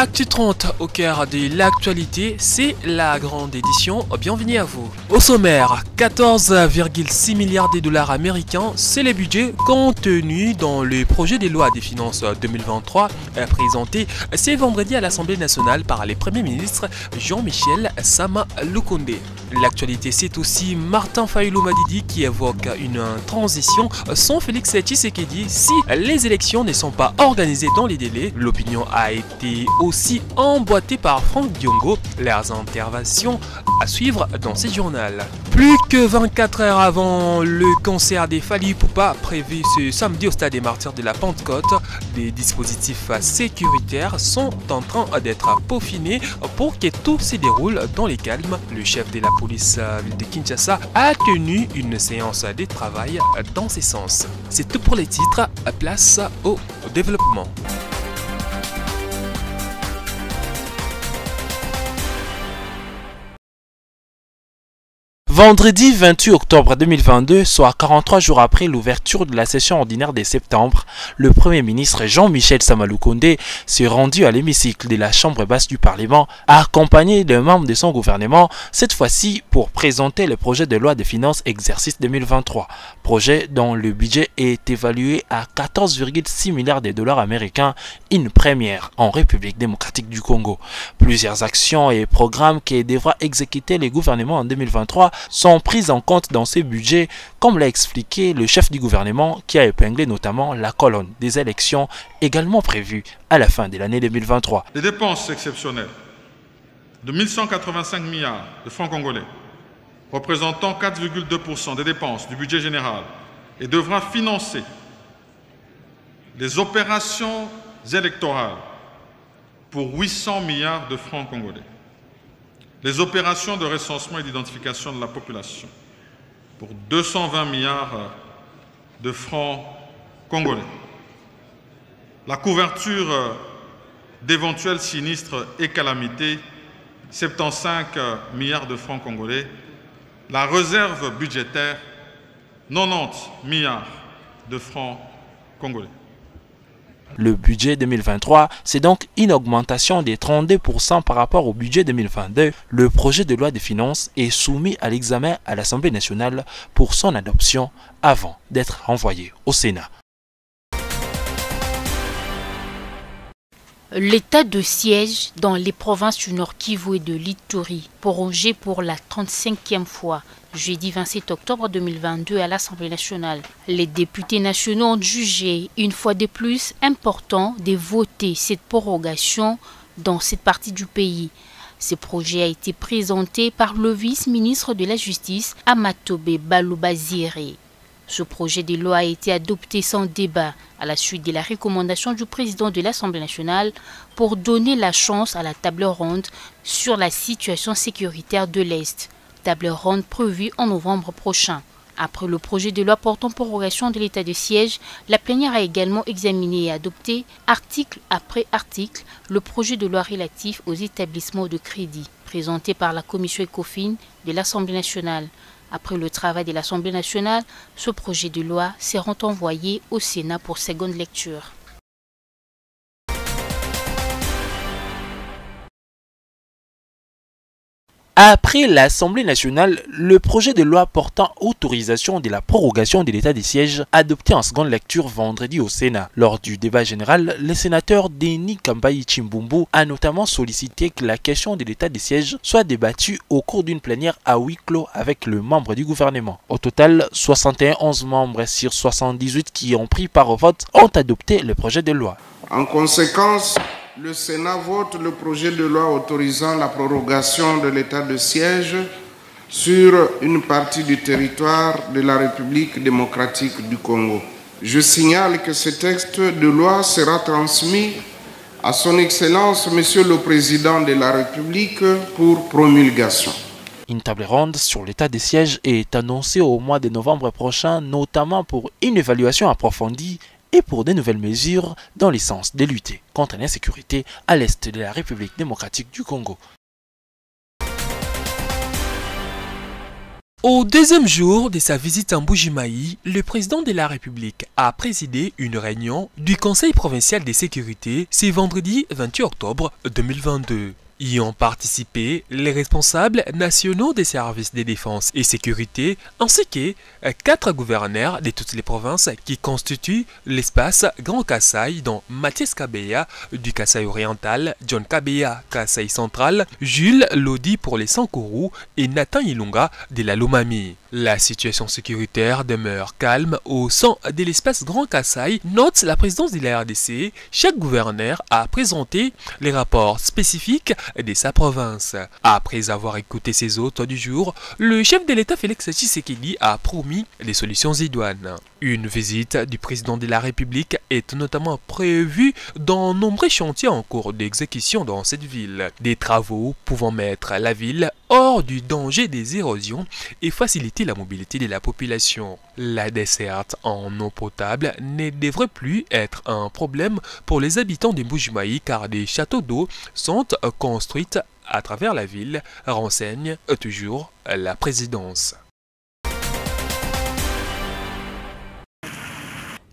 Actu 30 au cœur de l'actualité, c'est la grande édition, bienvenue à vous. Au sommaire, 14,6 milliards de dollars américains, c'est le budget contenu dans le projet de loi des finances 2023 présenté ce vendredi à l'Assemblée nationale par les premiers ministres Jean-Michel Sama Lukonde. L'actualité, c'est aussi Martin Fayulu Madidi qui évoque une transition sans Félix Tshisekedi si les élections ne sont pas organisées dans les délais. L'opinion a été aussi emboîtée par Franck Diongo. Leurs interventions à suivre dans ce journal. Plus que 24 heures avant le concert des Fally Ipupa prévu ce samedi au stade des Martyrs de la Pentecôte, des dispositifs sécuritaires sont en train d'être peaufinés pour que tout se déroule dans le calme. Le chef de la police de Kinshasa a tenu une séance de travail dans ce sens. C'est tout pour les titres, place au développement. Vendredi 28 octobre 2022, soit 43 jours après l'ouverture de la session ordinaire de septembre, le Premier ministre Jean-Michel Sama Lukonde s'est rendu à l'hémicycle de la Chambre basse du Parlement, accompagné d'un membre de son gouvernement, cette fois-ci pour présenter le projet de loi de finances exercice 2023, projet dont le budget est évalué à 14,6 milliards de dollars américains, une première en République démocratique du Congo. Plusieurs actions et programmes que devra exécuter le gouvernement en 2023 sont prises en compte dans ces budgets, comme l'a expliqué le chef du gouvernement qui a épinglé notamment la colonne des élections également prévues à la fin de l'année 2023. Les dépenses exceptionnelles de 1185 milliards de francs congolais, représentant 4,2% des dépenses du budget général, et devra financer les opérations électorales pour 800 milliards de francs congolais. Les opérations de recensement et d'identification de la population pour 220 milliards de francs congolais. La couverture d'éventuels sinistres et calamités, 75 milliards de francs congolais. La réserve budgétaire, 90 milliards de francs congolais. Le budget 2023, c'est donc une augmentation de 32% par rapport au budget 2022. Le projet de loi de finances est soumis à l'examen à l'Assemblée nationale pour son adoption avant d'être renvoyé au Sénat. L'état de siège dans les provinces du Nord Kivu et de l'Ituri, prorogé pour la 35e fois, jeudi 27 octobre 2022 à l'Assemblée nationale. Les députés nationaux ont jugé, une fois de plus, important de voter cette prorogation dans cette partie du pays. Ce projet a été présenté par le vice-ministre de la Justice, Amatobe Balubazire. Ce projet de loi a été adopté sans débat à la suite de la recommandation du président de l'Assemblée nationale pour donner la chance à la table ronde sur la situation sécuritaire de l'Est. Table ronde prévue en novembre prochain. Après le projet de loi portant prorogation de l'état de siège, la plénière a également examiné et adopté, article après article, le projet de loi relatif aux établissements de crédit, présenté par la commission ECOFIN de l'Assemblée nationale. Après le travail de l'Assemblée nationale, ce projet de loi sera envoyé au Sénat pour seconde lecture. Après l'Assemblée nationale, le projet de loi portant autorisation de la prorogation de l'état de siège adopté en seconde lecture vendredi au Sénat. Lors du débat général, le sénateur Denis Kambayi Chimbumbu a notamment sollicité que la question de l'état de siège soit débattue au cours d'une plénière à huis clos avec le membre du gouvernement. Au total, 71 membres sur 78 qui ont pris part au vote ont adopté le projet de loi. En conséquence, le Sénat vote le projet de loi autorisant la prorogation de l'état de siège sur une partie du territoire de la République démocratique du Congo. Je signale que ce texte de loi sera transmis à son Excellence Monsieur le Président de la République pour promulgation. Une table ronde sur l'état des sièges est annoncée au mois de novembre prochain, notamment pour une évaluation approfondie et pour de nouvelles mesures dans le sens de lutter contre l'insécurité à l'est de la République démocratique du Congo. Au deuxième jour de sa visite en Mbuji-Mayi, le président de la République a présidé une réunion du Conseil provincial de sécurité ce vendredi 28 octobre 2022. Y ont participé les responsables nationaux des services de défense et sécurité ainsi que 4 gouverneurs de toutes les provinces qui constituent l'espace Grand Kasaï, dont Mathias Kabeya du Kasaï oriental, John Kabeya Kasaï central, Jules Lodi pour les Sankourou et Nathan Ilunga de la Lomami. La situation sécuritaire demeure calme au sein de l'espace Grand Kasaï, note la présidence de la RDC. Chaque gouverneur a présenté les rapports spécifiques de sa province. Après avoir écouté ses hôtes du jour, le chef de l'État Félix Tshisekedi a promis des solutions idoines. Une visite du président de la République est notamment prévue dans nombreux chantiers en cours d'exécution dans cette ville. Des travaux pouvant mettre la ville hors du danger des érosions et faciliter la mobilité de la population. La desserte en eau potable ne devrait plus être un problème pour les habitants de Mbuji-Mayi car des châteaux d'eau sont construits à travers la ville, renseigne toujours la présidence.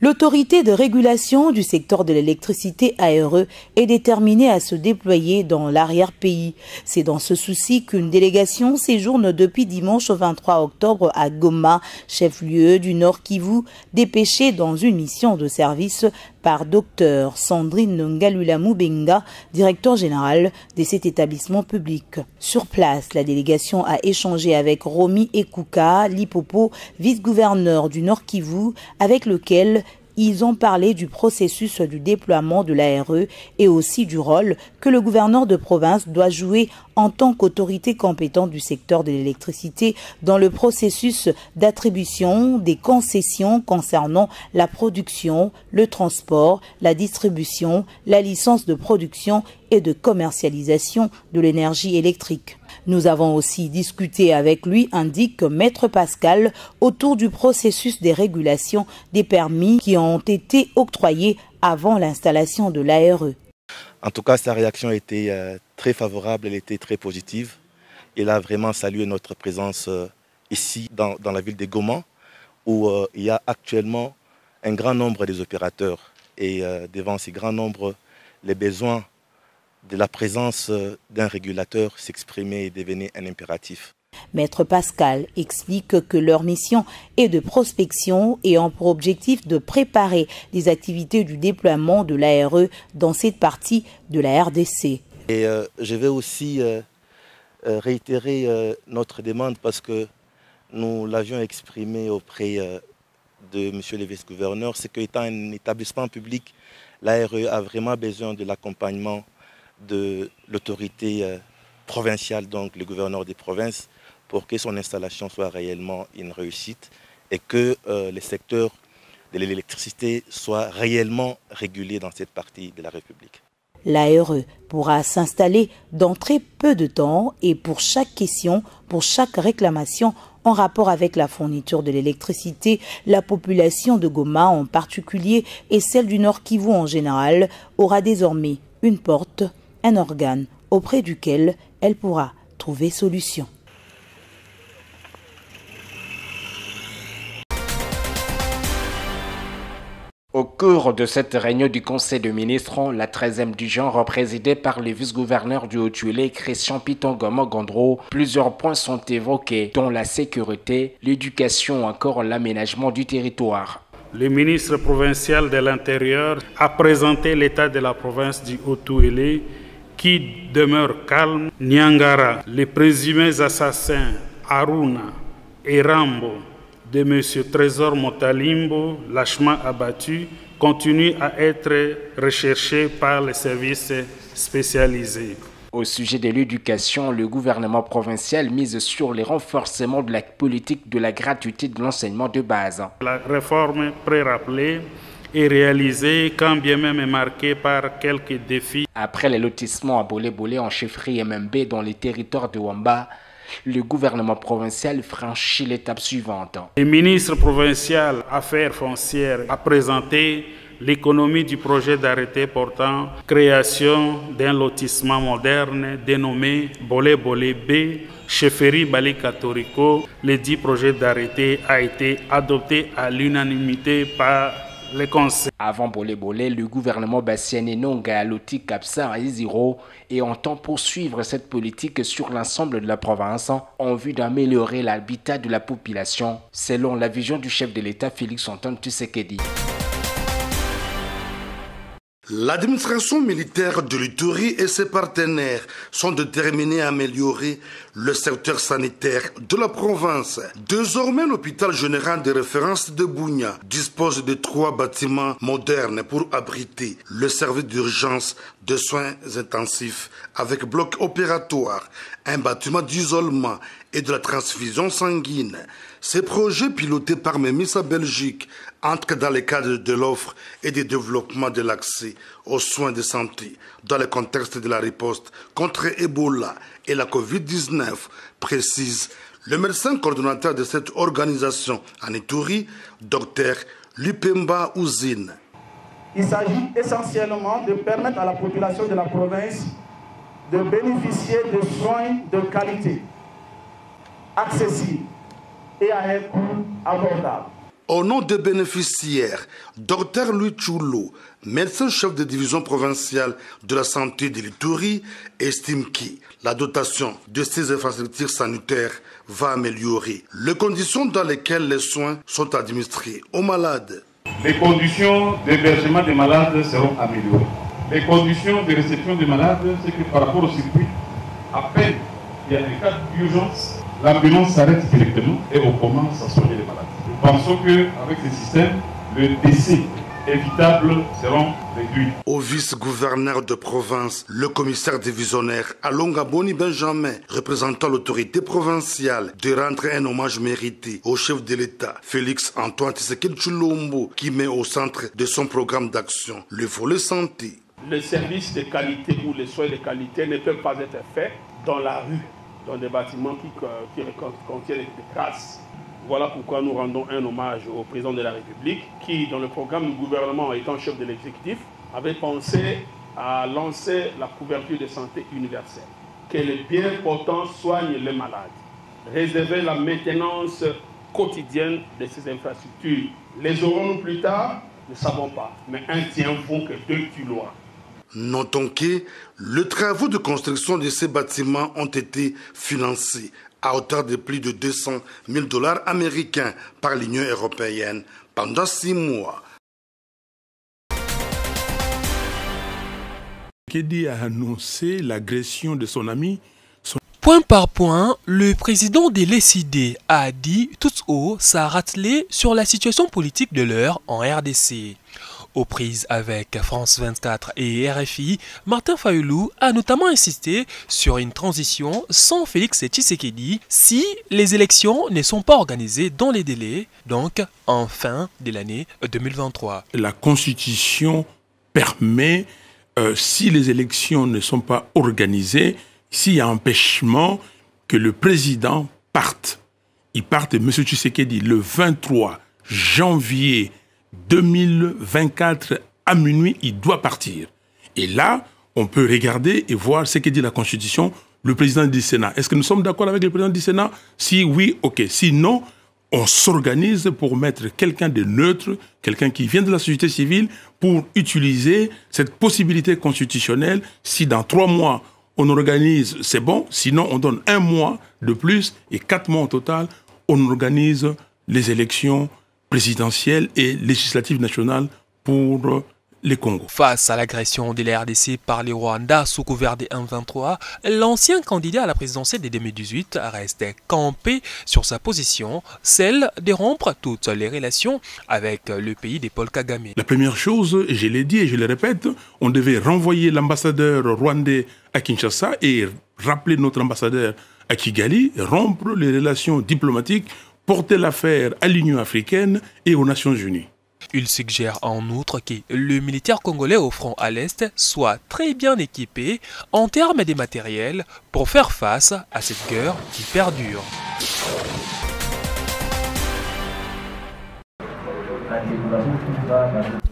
L'autorité de régulation du secteur de l'électricité ARE est déterminée à se déployer dans l'arrière-pays. C'est dans ce souci qu'une délégation séjourne depuis dimanche 23 octobre à Goma, chef-lieu du Nord Kivu, dépêchée dans une mission de service par Dr Sandrine Ngalula Mubenga, directeur général de cet établissement public. Sur place, la délégation a échangé avec Romy Ekuka Lipopo, vice-gouverneur du Nord Kivu, avec lequel ils ont parlé du processus du déploiement de l'ARE et aussi du rôle que le gouverneur de province doit jouer en tant qu'autorité compétente du secteur de l'électricité dans le processus d'attribution des concessions concernant la production, le transport, la distribution, la licence de production et de commercialisation de l'énergie électrique. Nous avons aussi discuté avec lui, indique Maître Pascal, autour du processus des régulations des permis qui ont été octroyés avant l'installation de l'ARE. En tout cas, sa réaction était très favorable, elle était très positive. Il a vraiment salué notre présence ici, dans la ville de Goma, où il y a actuellement un grand nombre des opérateurs. Et devant ces grands nombres, les besoins de la présence d'un régulateur s'exprimer et devenir un impératif. Maître Pascal explique que leur mission est de prospection et ont pour objectif de préparer les activités du déploiement de l'ARE dans cette partie de la RDC. Et je vais aussi réitérer notre demande parce que nous l'avions exprimé auprès de M. le vice-gouverneur, c'est qu'étant un établissement public, l'ARE a vraiment besoin de l'accompagnement de l'autorité provinciale, donc le gouverneur des provinces, pour que son installation soit réellement une réussite et que le secteur de l'électricité soit réellement régulé dans cette partie de la République. L'ARE pourra s'installer dans très peu de temps et pour chaque question, pour chaque réclamation en rapport avec la fourniture de l'électricité, la population de Goma en particulier et celle du Nord Kivu en général aura désormais une porte, un organe auprès duquel elle pourra trouver solution. Au cours de cette réunion du Conseil de ministres, la 13e du genre, présidée par le vice-gouverneur du Haut-Tuélé, Christian Piton-Goma-Gondro, plusieurs points sont évoqués, dont la sécurité, l'éducation ou encore l'aménagement du territoire. Le ministre provincial de l'Intérieur a présenté l'état de la province du Haut-Tuélé qui demeure calme. Niangara, les présumés assassins Aruna et Rambo de M. Trésor Motalimbo, lâchement abattu, continuent à être recherchés par les services spécialisés. Au sujet de l'éducation, le gouvernement provincial mise sur le renforcement de la politique de la gratuité de l'enseignement de base. La réforme pré-rappelée est réalisée quand bien même est marquée par quelques défis. Après les lotissements à Bolé-Bolé en chefferie MMB dans les territoires de Wamba, le gouvernement provincial franchit l'étape suivante. Le ministre provincial Affaires foncières a présenté l'économie du projet d'arrêté portant création d'un lotissement moderne dénommé Bolé Bolé B, chefferie Bali Katoriko. Le dit projet d'arrêté a été adopté à l'unanimité par les conseils. Avant Bolé Bolé, le gouvernement Bassiani Nonga Loti Kapsa Iziro et entend poursuivre cette politique sur l'ensemble de la province en vue d'améliorer l'habitat de la population, selon la vision du chef de l'État Félix-Antoine Tshisekedi. L'administration militaire de l'Ituri et ses partenaires sont déterminés à améliorer le secteur sanitaire de la province. Désormais, l'hôpital général de référence de Bunia dispose de 3 bâtiments modernes pour abriter le service d'urgence de soins intensifs avec bloc opératoire, un bâtiment d'isolement et de la transfusion sanguine. Ces projets pilotés par MEMISA Belgique entrent dans le cadre de l'offre et du développement de l'accès aux soins de santé dans le contexte de la riposte contre Ebola et la Covid-19, précise le médecin coordonnateur de cette organisation en Ituri, Dr Lupemba Ouzine. Il s'agit essentiellement de permettre à la population de la province de bénéficier de soins de qualité, accessibles et à un coût abordable. Au nom des bénéficiaires, Dr Louis Choulo, médecin-chef de division provinciale de la santé de l'Ituri, estime que la dotation de ces infrastructures sanitaires va améliorer les conditions dans lesquelles les soins sont administrés aux malades. Les conditions d'hébergement des malades seront améliorées. Les conditions de réception des malades, c'est que par rapport au circuit, à peine il y a des cas d'urgence, l'ambulance s'arrête directement et on commence à soigner les malades. Nous pensons qu'avec ce système, le décès évitable seront réduits. Au vice-gouverneur de province, le commissaire divisionnaire Alonga Boni Benjamin, représentant l'autorité provinciale, de rendre un hommage mérité au chef de l'État, Félix Antoine Tshisekedi Tshilombo, qui met au centre de son programme d'action le volet santé. Les services de qualité ou les soins de qualité ne peuvent pas être faits dans la rue, dans des bâtiments qui contiennent des traces. Voilà pourquoi nous rendons un hommage au président de la République qui, dans le programme du gouvernement étant chef de l'exécutif, avait pensé à lancer la couverture de santé universelle. Que les bien portants soignent les malades. Réserver la maintenance quotidienne de ces infrastructures. Les aurons-nous plus tard? Ne savons pas. Mais un tient vaut que 2 tuent loin. Notons que les travaux de construction de ces bâtiments ont été financés à hauteur de plus de 200 000 $ américains par l'Union européenne pendant 6 mois. Tshisekedi a annoncé l'agression de son ami. Point par point, le président de l'ECD a dit tout haut sa ratelée sur la situation politique de l'heure en RDC. Aux prises avec France 24 et RFI, Martin Fayoulou a notamment insisté sur une transition sans Félix Tshisekedi si les élections ne sont pas organisées dans les délais, donc en fin de l'année 2023. La Constitution permet, si les élections ne sont pas organisées, s'il y a empêchement, que le président parte. Il parte, M. Tshisekedi, le 23 janvier 2024 à minuit, il doit partir. Et là, on peut regarder et voir ce que dit la Constitution, le président du Sénat. Est-ce que nous sommes d'accord avec le président du Sénat? Si oui, ok. Sinon, on s'organise pour mettre quelqu'un de neutre, quelqu'un qui vient de la société civile, pour utiliser cette possibilité constitutionnelle. Si dans 3 mois, on organise, c'est bon. Sinon, on donne 1 mois de plus et 4 mois au total, on organise les élections présidentielle et législative nationale pour les Congos. Face à l'agression de la RDC par les Rwandais sous couvert des M23, l'ancien candidat à la présidentielle de 2018 reste campé sur sa position, celle de rompre toutes les relations avec le pays des Paul Kagame. La première chose, je l'ai dit et je le répète, on devait renvoyer l'ambassadeur rwandais à Kinshasa et rappeler notre ambassadeur à Kigali, rompre les relations diplomatiques, porter l'affaire à l'Union africaine et aux Nations unies. Il suggère en outre que le militaire congolais au front à l'Est soit très bien équipé en termes de matériel pour faire face à cette guerre qui perdure.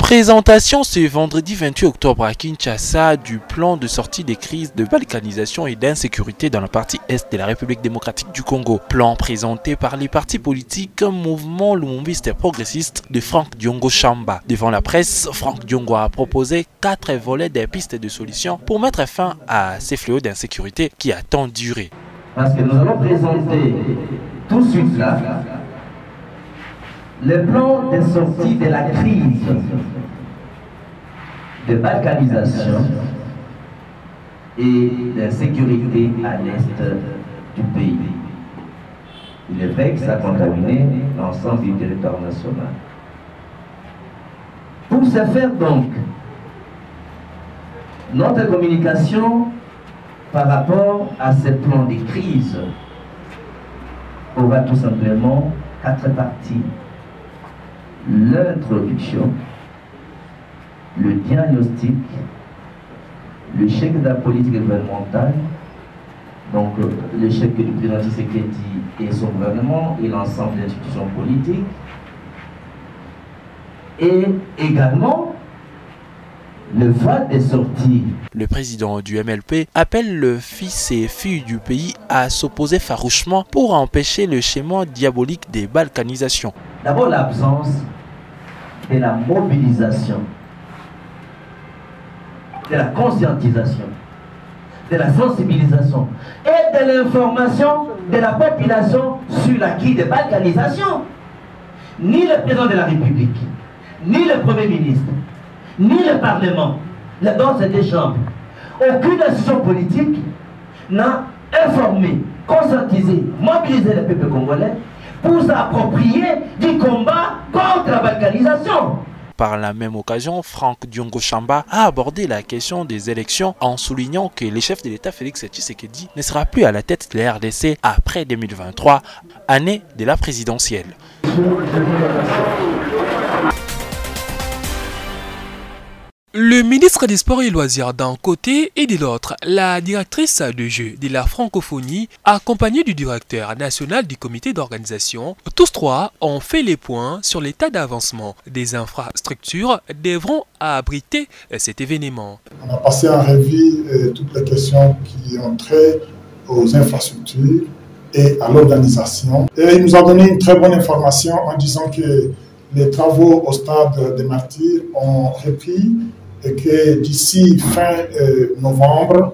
Présentation ce vendredi 28 octobre à Kinshasa du plan de sortie des crises de balkanisation et d'insécurité dans la partie est de la République démocratique du Congo. Plan présenté par les partis politiques Mouvement Lumumbiste et Progressiste de Franck Diongo Chamba. Devant la presse, Franck Diongo a proposé 4 volets des pistes de solutions pour mettre fin à ces fléaux d'insécurité qui a tant duré. Parce que nous allons présenter tout de suite là le plan de sortie de la crise de balkanisation et d'insécurité à l'est du pays. Il est vrai que ça a contaminé l'ensemble du territoire national. Pour ce faire donc, notre communication par rapport à ce plan de crise aura tout simplement 4 parties. L'introduction, le diagnostic, le chèque de la politique gouvernementale, donc le chèque du président Tshisekedi et son gouvernement et l'ensemble des institutions politiques, et également le voie des sorties. Le président du MLP appelle le fils et filles du pays à s'opposer farouchement pour empêcher le schéma diabolique des balkanisations. D'abord l'absence de la mobilisation, de la conscientisation, de la sensibilisation et de l'information de la population sur l'acquis de balkanisation. Ni le président de la République, ni le Premier ministre, ni le Parlement, dans cette chambre, aucune institution politique n'a informé, conscientisé, mobilisé le peuple congolais pour s'approprier du combat contre la balkanisation. Par la même occasion, Franck Diongo Chamba a abordé la question des élections en soulignant que le chef de l'État Félix Tshisekedi ne sera plus à la tête de la RDC après 2023, année de la présidentielle. Le ministre des Sports et Loisirs d'un côté et de l'autre, la directrice de jeu de la francophonie, accompagnée du directeur national du comité d'organisation, tous trois ont fait les points sur l'état d'avancement des infrastructures devront abriter cet événement. On a passé en revue toutes les questions qui ont trait aux infrastructures et à l'organisation. Et il nous a donné une très bonne information en disant que les travaux au stade des Martyrs ont repris et que d'ici fin novembre,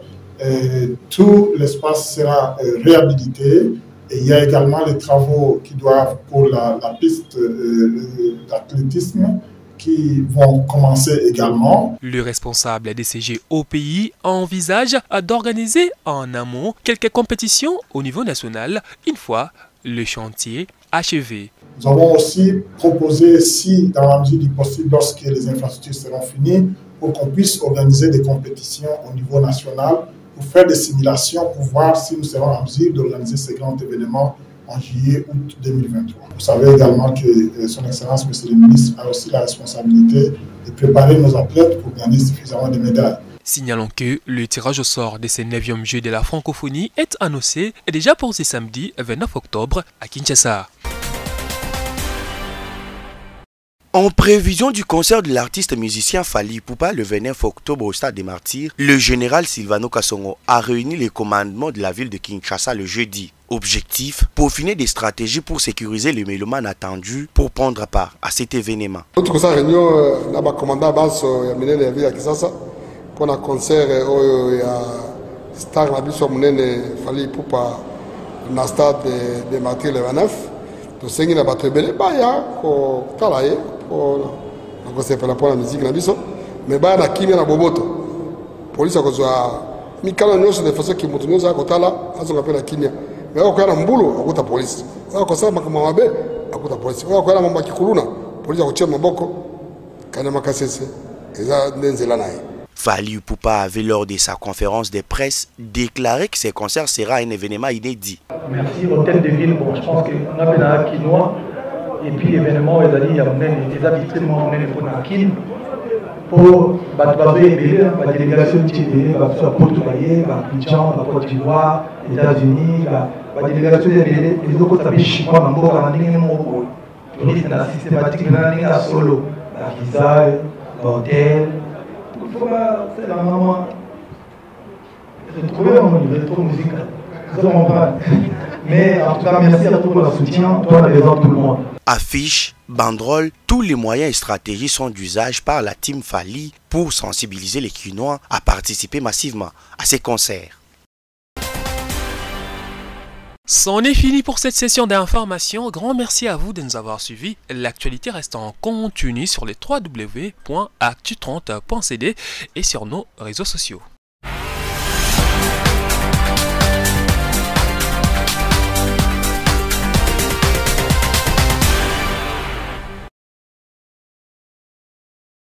tout l'espace sera réhabilité. Et il y a également les travaux qui doivent pour la piste d'athlétisme qui vont commencer également. Le responsable des CG au pays envisage d'organiser en amont quelques compétitions au niveau national une fois le chantier achevé. Nous avons aussi proposé, si dans la mesure du possible, lorsque les infrastructures seront finies, pour qu'on puisse organiser des compétitions au niveau national, pour faire des simulations, pour voir si nous serons en mesure d'organiser ces grands événements en juillet-août 2023. Vous savez également que son Excellence, Monsieur le Ministre, a aussi la responsabilité de préparer nos athlètes pour gagner suffisamment de médailles. Signalons que le tirage au sort de ces 9e Jeux de la francophonie est annoncé déjà pour ce samedi 29 octobre à Kinshasa. En prévision du concert de l'artiste musicien Fally Ipupa le 29 octobre au Stade des Martyrs, le général Silvano Kasongo a réuni les commandements de la ville de Kinshasa le jeudi. Objectif, peaufiner des stratégies pour sécuriser les mélomanes attendus pour prendre part à cet événement. Notre réunion, le commandant Bass a mené la ville de Kinshasa pour un concert il y a Star la ville sur Fally Ipupa dans le Stade des Martyrs le 29. Donc c'est une bateau belé baya ko talaye ko ko se fait la musique na biso mais ba na kimia na boboto police ko zwa mikala nyosho de façon ki mutu nyosho akotala azo ngapela kimia mais ko kana mbulu akuta police ko sema kama mabe akuta police ko kana mambo kikuluna police ko chema maboko kana makasese eza ndenzela naye. Fally Ipupa avait lors de sa conférence de presse déclaré que ce concert sera un événement inédit. Merci au thème de ville, bon, je pense qu'on a un quinoa et puis l'événement il y a des habituellement pour Nakin pour la délégation de soit Portugais, Abidjan, Côte d'Ivoire, les États-Unis, la délégation des autres pays chinois dans la ligne systématique de la solo, la Visa, hôtel. Il faut pas, c'est la maman. Retrouver un rétro musical. Mais en tout cas, merci à tout pour le soutien, toi les autres, tout le monde. Affiches, banderoles, tous les moyens et stratégies sont d'usage par la team Fally pour sensibiliser les Kinois à participer massivement à ces concerts. C'en est fini pour cette session d'information. Grand merci à vous de nous avoir suivis. L'actualité reste en continu sur les www.actu30.cd et sur nos réseaux sociaux.